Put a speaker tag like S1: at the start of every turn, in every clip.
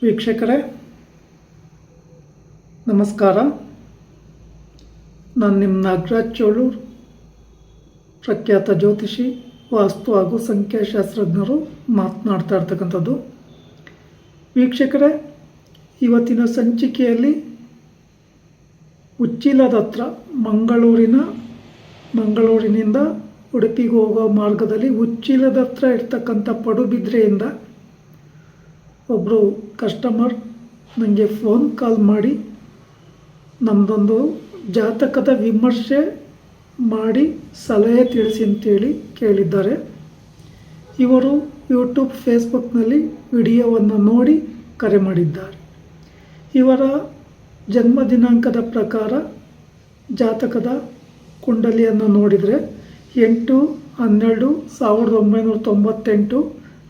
S1: ವೀಕ್ಷಕರೇ ನಮಸ್ಕಾರ. ನಾನು ನಿಮ್ಮ ನಾಗರಾಜ್ ಚೋಳೂರ್, ಪ್ರಖ್ಯಾತ ಜ್ಯೋತಿಷಿ, ವಾಸ್ತು ಹಾಗೂ ಸಂಖ್ಯಾಶಾಸ್ತ್ರಜ್ಞರು ಮಾತನಾಡ್ತಾ ಇರ್ತಕ್ಕಂಥದ್ದು. ವೀಕ್ಷಕರೇ, ಇವತ್ತಿನ ಸಂಚಿಕೆಯಲ್ಲಿ ಉಚ್ಚಿಲದ ಹತ್ರ ಮಂಗಳೂರಿನಿಂದ ಉಡುಪಿಗೆ ಹೋಗೋ ಮಾರ್ಗದಲ್ಲಿ ಉಚ್ಚಿಲದ ಹತ್ರ ಇರ್ತಕ್ಕಂಥ ಪಡುಬಿದ್ರೆಯಿಂದ ಒಬ್ಬರು ಕಸ್ಟಮರ್ ನನಗೆ ಫೋನ್ ಕಾಲ್ ಮಾಡಿ ನಮ್ಮದೊಂದು ಜಾತಕದ ವಿಮರ್ಶೆ ಮಾಡಿ ಸಲಹೆ ತಿಳಿಸಿ ಅಂತೇಳಿ ಕೇಳಿದ್ದಾರೆ. ಇವರು ಯೂಟ್ಯೂಬ್ ಫೇಸ್ಬುಕ್ನಲ್ಲಿ ವಿಡಿಯೋವನ್ನು ನೋಡಿ ಕರೆ ಮಾಡಿದ್ದಾರೆ. ಇವರ ಜನ್ಮ ದಿನಾಂಕದ ಪ್ರಕಾರ ಜಾತಕದ ಕುಂಡಲಿಯನ್ನು ನೋಡಿದರೆ 8/12/1998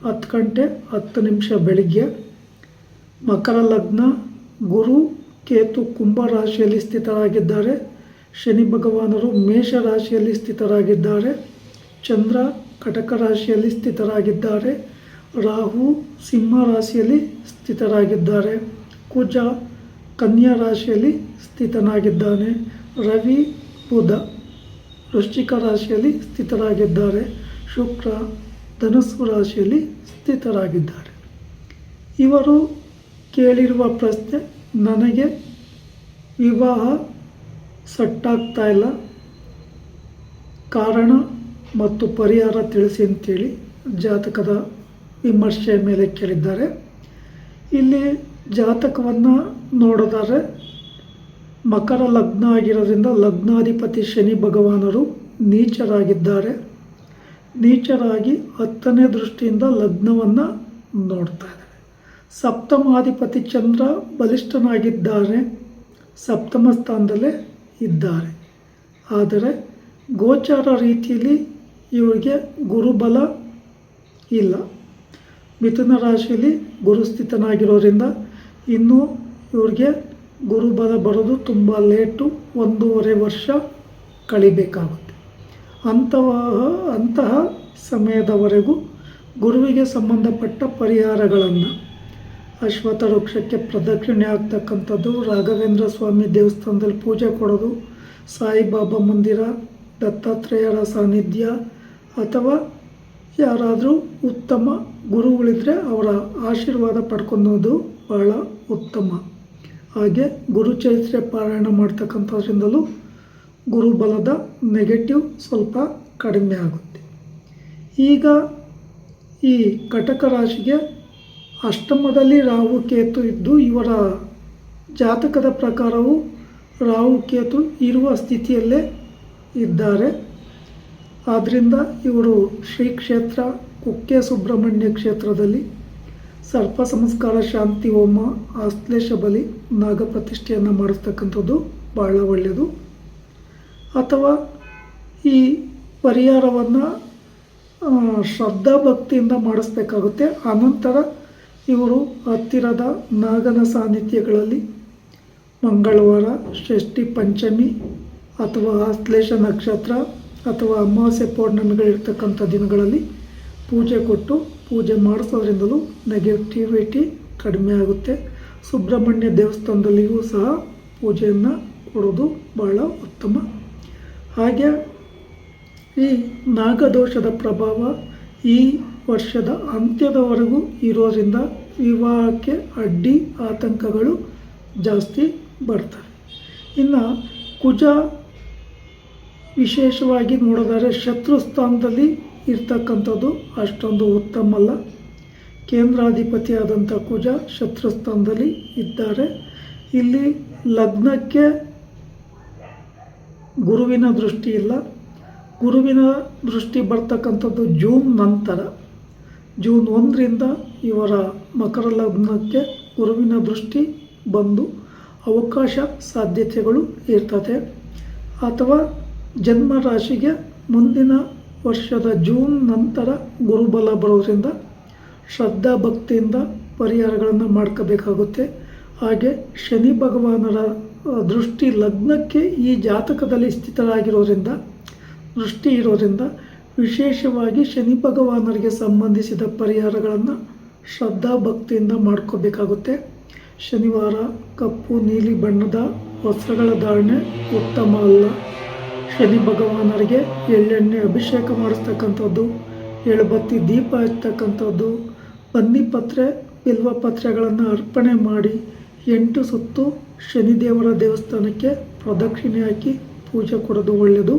S1: 10 ಗಂಟೆ 10 ನಿಮಿಷ ಬೆಳಿಗ್ಗೆ, ಮಕರ ಲಗ್ನ, ಗುರು ಕೇತು ಕುಂಭ ರಾಶಿಯಲ್ಲಿ ಸ್ಥಿತರಾಗಿದ್ದಾರೆ. ಶನಿ ಭಗವಾನರು ಮೇಷ ರಾಶಿಯಲ್ಲಿ ಸ್ಥಿತರಾಗಿದ್ದಾರೆ. ಚಂದ್ರ ಕಟಕ ರಾಶಿಯಲ್ಲಿ ಸ್ಥಿತರಾಗಿದ್ದಾರೆ. ರಾಹು ಸಿಂಹ ರಾಶಿಯಲ್ಲಿ ಸ್ಥಿತರಾಗಿದ್ದಾರೆ. ಕುಜ ಕನ್ಯಾ ರಾಶಿಯಲ್ಲಿ ಸ್ಥಿತನಾಗಿದ್ದಾನೆ. ರವಿ ಬುಧ ವೃಶ್ಚಿಕ ರಾಶಿಯಲ್ಲಿ ಸ್ಥಿತರಾಗಿದ್ದಾರೆ. ಶುಕ್ರ ಧನಸ್ಸು ರಾಶಿಯಲ್ಲಿ ಸ್ಥಿತರಾಗಿದ್ದಾರೆ. ಇವರು ಕೇಳಿರುವ ಪ್ರಶ್ನೆ, ನನಗೆ ವಿವಾಹ ಸೆಟ್ಟಾಗ್ತಾ ಇಲ್ಲ, ಕಾರಣ ಮತ್ತು ಪರಿಹಾರ ತಿಳಿಸಿ ಅಂತೇಳಿ ಜಾತಕದ ವಿಮರ್ಶೆ ಮೇಲೆ ಕೇಳಿದ್ದಾರೆ. ಇಲ್ಲಿ ಜಾತಕವನ್ನು ನೋಡಿದರೆ ಮಕರ ಲಗ್ನ ಆಗಿರೋದ್ರಿಂದ ಲಗ್ನಾಧಿಪತಿ ಶನಿ ಭಗವಾನರು ನೀಚರಾಗಿದ್ದಾರೆ. ನೀಚರಾಗಿ 10ನೇ ದೃಷ್ಟಿಯಿಂದ ಲಗ್ನವನ್ನು ನೋಡ್ತಾ ಇದ್ದಾರೆ. ಸಪ್ತಮಾಧಿಪತಿ ಚಂದ್ರ ಬಲಿಷ್ಠನಾಗಿದ್ದಾರೆ, ಸಪ್ತಮ ಸ್ಥಾನದಲ್ಲೇ ಇದ್ದಾರೆ. ಆದರೆ ಗೋಚಾರ ರೀತಿಯಲ್ಲಿ ಇವರಿಗೆ ಗುರುಬಲ ಇಲ್ಲ. ಮಿಥುನ ರಾಶಿಯಲ್ಲಿ ಗುರುಸ್ಥಿತನಾಗಿರೋದ್ರಿಂದ ಇನ್ನೂ ಇವ್ರಿಗೆ ಗುರುಬಲ ಬರೋದು ತುಂಬ ಲೇಟು, 1.5 ವರ್ಷ ಕಳಿಬೇಕಾಗುತ್ತೆ. ಅಂತಹ ಸಮಯದವರೆಗೂ ಗುರುವಿಗೆ ಸಂಬಂಧಪಟ್ಟ ಪರಿಹಾರಗಳನ್ನು, ಅಶ್ವತ್ಥ ವೃಕ್ಷಕ್ಕೆ ಪ್ರದಕ್ಷಿಣೆ ಆಗ್ತಕ್ಕಂಥದ್ದು, ರಾಘವೇಂದ್ರ ಸ್ವಾಮಿ ದೇವಸ್ಥಾನದಲ್ಲಿ ಪೂಜೆ ಕೊಡೋದು, ಸಾಯಿಬಾಬಾ ಮಂದಿರ, ದತ್ತಾತ್ರೇಯರ ಸಾನ್ನಿಧ್ಯ, ಅಥವಾ ಯಾರಾದರೂ ಉತ್ತಮ ಗುರುಗಳಿದ್ದರೆ ಅವರ ಆಶೀರ್ವಾದ ಪಡ್ಕೊಳ್ಳೋದು ಬಹಳ ಉತ್ತಮ. ಹಾಗೆ ಗುರುಚರಿತ್ರೆ ಪಾರಾಯಣ ಮಾಡ್ತಕ್ಕಂಥದ್ರಿಂದಲೂ ಗುರುಬಲದ ನೆಗೆಟಿವ್ ಸ್ವಲ್ಪ ಕಡಿಮೆ ಆಗುತ್ತೆ. ಈಗ ಈ ಕಟಕ ರಾಶಿಗೆ ಅಷ್ಟಮದಲ್ಲಿ ರಾಹು ಕೇತು ಇದ್ದು, ಇವರ ಜಾತಕದ ಪ್ರಕಾರವು ರಾಹು ಕೇತು ಇರುವ ಸ್ಥಿತಿಯಲ್ಲೇ ಇದ್ದಾರೆ. ಆದ್ದರಿಂದ ಇವರು ಶ್ರೀ ಕ್ಷೇತ್ರ ಕುಕ್ಕೆ ಸುಬ್ರಹ್ಮಣ್ಯ ಕ್ಷೇತ್ರದಲ್ಲಿ ಸರ್ಪ ಸಂಸ್ಕಾರ ಶಾಂತಿ ಹೋಮ, ಆಶ್ಲೇಷ ಬಲಿ, ನಾಗಪ್ರತಿಷ್ಠೆಯನ್ನು ಮಾಡಿಸ್ತಕ್ಕಂಥದ್ದು ಬಹಳ ಒಳ್ಳೆಯದು. ಅಥವಾ ಈ ಪರಿಹಾರವನ್ನು ಶ್ರದ್ಧಾಭಕ್ತಿಯಿಂದ ಮಾಡಿಸ್ಬೇಕಾಗುತ್ತೆ. ಅನಂತರ ಇವರು ಹತ್ತಿರದ ನಾಗನ ಸಾನ್ನಿಧ್ಯಗಳಲ್ಲಿ ಮಂಗಳವಾರ, ಷಷ್ಠಿ, ಪಂಚಮಿ ಅಥವಾ ಆಶ್ಲೇಷ ನಕ್ಷತ್ರ ಅಥವಾ ಅಮಾವಾಸ್ಯೆ ಪೌರ್ಣಮಿಗಳಿರ್ತಕ್ಕಂಥ ದಿನಗಳಲ್ಲಿ ಪೂಜೆ ಕೊಟ್ಟು ಪೂಜೆ ಮಾಡಿಸೋದ್ರಿಂದಲೂ ನೆಗೆಟಿವಿಟಿ ಕಡಿಮೆ ಆಗುತ್ತೆ. ಸುಬ್ರಹ್ಮಣ್ಯ ದೇವಸ್ಥಾನದಲ್ಲಿಯೂ ಸಹ ಪೂಜೆಯನ್ನು ಕೊಡೋದು ಬಹಳ ಉತ್ತಮ. ಹಾಗೆ ಈ ನಾಗದೋಷದ ಪ್ರಭಾವ ಈ ವರ್ಷದ ಅಂತ್ಯದವರೆಗೂ ಇರೋದ್ರಿಂದ ವಿವಾಹಕ್ಕೆ ಅಡ್ಡಿ ಆತಂಕಗಳು ಜಾಸ್ತಿ ಬರ್ತವೆ. ಇನ್ನು ಕುಜ ವಿಶೇಷವಾಗಿ ನೋಡಿದರೆ ಶತ್ರು ಸ್ಥಾನದಲ್ಲಿ ಇರ್ತಕ್ಕಂಥದ್ದು ಅಷ್ಟೊಂದು ಉತ್ತಮ ಅಲ್ಲ. ಕೇಂದ್ರಾಧಿಪತಿಯಾದಂಥ ಕುಜ ಶತ್ರು ಸ್ಥಾನದಲ್ಲಿ ಇದ್ದಾರೆ. ಇಲ್ಲಿ ಲಗ್ನಕ್ಕೆ ಗುರುವಿನ ದೃಷ್ಟಿ ಇಲ್ಲ. ಗುರುವಿನ ದೃಷ್ಟಿ ಬರ್ತಕ್ಕಂಥದ್ದು ಜೂನ್ ನಂತರ. ಜೂನ್ 1ರಿಂದ ಇವರ ಮಕರ ಲಗ್ನಕ್ಕೆ ಗುರುವಿನ ದೃಷ್ಟಿ ಬಂದು ಅವಕಾಶ ಸಾಧ್ಯತೆಗಳು ಇರ್ತದೆ. ಅಥವಾ ಜನ್ಮ ರಾಶಿಗೆ ಮುಂದಿನ ವರ್ಷದ ಜೂನ್ ನಂತರ ಗುರುಬಲ ಬರೋದ್ರಿಂದ ಶ್ರದ್ಧಾ ಭಕ್ತಿಯಿಂದ ಪರಿಹಾರಗಳನ್ನು ಮಾಡ್ಕೋಬೇಕಾಗುತ್ತೆ. ಹಾಗೆ ಶನಿ ಭಗವಾನರ ದೃಷ್ಟಿ ಲಗ್ನಕ್ಕೆ ಈ ಜಾತಕದಲ್ಲಿ ಸ್ಥಿತರಾಗಿರೋದ್ರಿಂದ ದೃಷ್ಟಿ ಇರೋದ್ರಿಂದ ವಿಶೇಷವಾಗಿ ಶನಿ ಭಗವಾನರಿಗೆ ಸಂಬಂಧಿಸಿದ ಪರಿಹಾರಗಳನ್ನು ಶ್ರದ್ಧಾ ಭಕ್ತಿಯಿಂದ ಮಾಡ್ಕೋಬೇಕಾಗುತ್ತೆ. ಶನಿವಾರ ಕಪ್ಪು ನೀಲಿ ಬಣ್ಣದ ವಸ್ತ್ರಗಳ ಧಾರಣೆ ಉತ್ತಮ ಅಲ್ಲ. ಶನಿ ಭಗವಾನರಿಗೆ ಎಳ್ಳೆಣ್ಣೆ ಅಭಿಷೇಕ ಮಾಡಿಸ್ತಕ್ಕಂಥದ್ದು, ಎಳಬತ್ತಿ ದೀಪ ಹಚ್ಚತಕ್ಕಂಥದ್ದು, ಬನ್ನಿಪತ್ರೆ ಬಿಲ್ವಪತ್ರೆಗಳನ್ನು ಅರ್ಪಣೆ ಮಾಡಿ 8 ಸುತ್ತು ಶನಿದೇವರ ದೇವಸ್ಥಾನಕ್ಕೆ ಪ್ರದಕ್ಷಿಣೆ ಹಾಕಿ ಪೂಜೆ ಕೊಡೋದು ಒಳ್ಳೆಯದು.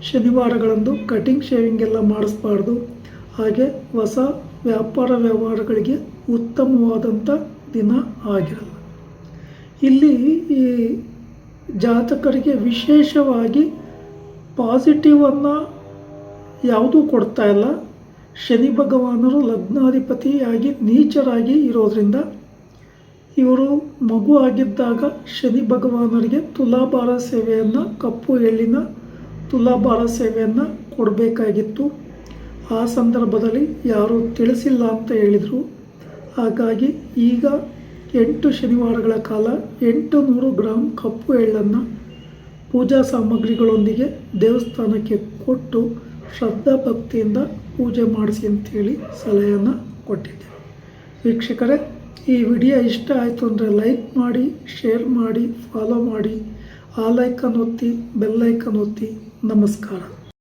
S1: ಶನಿವಾರಗಳಂದು ಕಟಿಂಗ್ ಶೇವಿಂಗ್ ಎಲ್ಲ ಮಾಡಿಸ್ಬಾರ್ದು. ಹಾಗೆ ಹೊಸ ವ್ಯಾಪಾರ ವ್ಯವಹಾರಗಳಿಗೆ ಉತ್ತಮವಾದಂಥ ದಿನ ಆಗಿರಲ್ಲ. ಇಲ್ಲಿ ಈ ಜಾತಕರಿಗೆ ವಿಶೇಷವಾಗಿ ಪಾಸಿಟಿವನ್ನು ಯಾವುದೂ ಕೊಡ್ತಾ ಇಲ್ಲ. ಶನಿ ಭಗವಾನರು ಲಗ್ನಾಧಿಪತಿಯಾಗಿ ನೀಚರಾಗಿ ಇರೋದರಿಂದ ಇವರು ಮಗು ಆಗಿದ್ದಾಗ ಶನಿ ಭಗವಾನರಿಗೆ ತುಲಾಭಾರ ಸೇವೆಯನ್ನು, ಕಪ್ಪು ಎಳ್ಳಿನ ತುಲಾಭಾರ ಸೇವೆಯನ್ನು ಕೊಡಬೇಕಾಗಿತ್ತು. ಆ ಸಂದರ್ಭದಲ್ಲಿ ಯಾರೂ ತಿಳಿಸಿಲ್ಲ ಅಂತ ಹೇಳಿದರು. ಹಾಗಾಗಿ ಈಗ 8 ಶನಿವಾರಗಳ ಕಾಲ 800 ಗ್ರಾಂ ಕಪ್ಪು ಎಳ್ಳನ್ನು ಪೂಜಾ ಸಾಮಗ್ರಿಗಳೊಂದಿಗೆ ದೇವಸ್ಥಾನಕ್ಕೆ ಕೊಟ್ಟು ಶ್ರದ್ಧಾ ಭಕ್ತಿಯಿಂದ ಪೂಜೆ ಮಾಡಿಸಿ ಅಂತೇಳಿ ಸಲಹೆಯನ್ನು ಕೊಟ್ಟಿದ್ದೇನೆ. ವೀಕ್ಷಕರೇ, ಈ ವಿಡಿಯೋ ಇಷ್ಟ ಆಯಿತು ಅಂದರೆ ಲೈಕ್ ಮಾಡಿ, ಶೇರ್ ಮಾಡಿ, ಫಾಲೋ ಮಾಡಿ, ಆ ಲೈಕನ್ನು ಒತ್ತಿ, ಬೆಲ್ ಐಕನ್ ಒತ್ತಿ. ನಮಸ್ಕಾರ.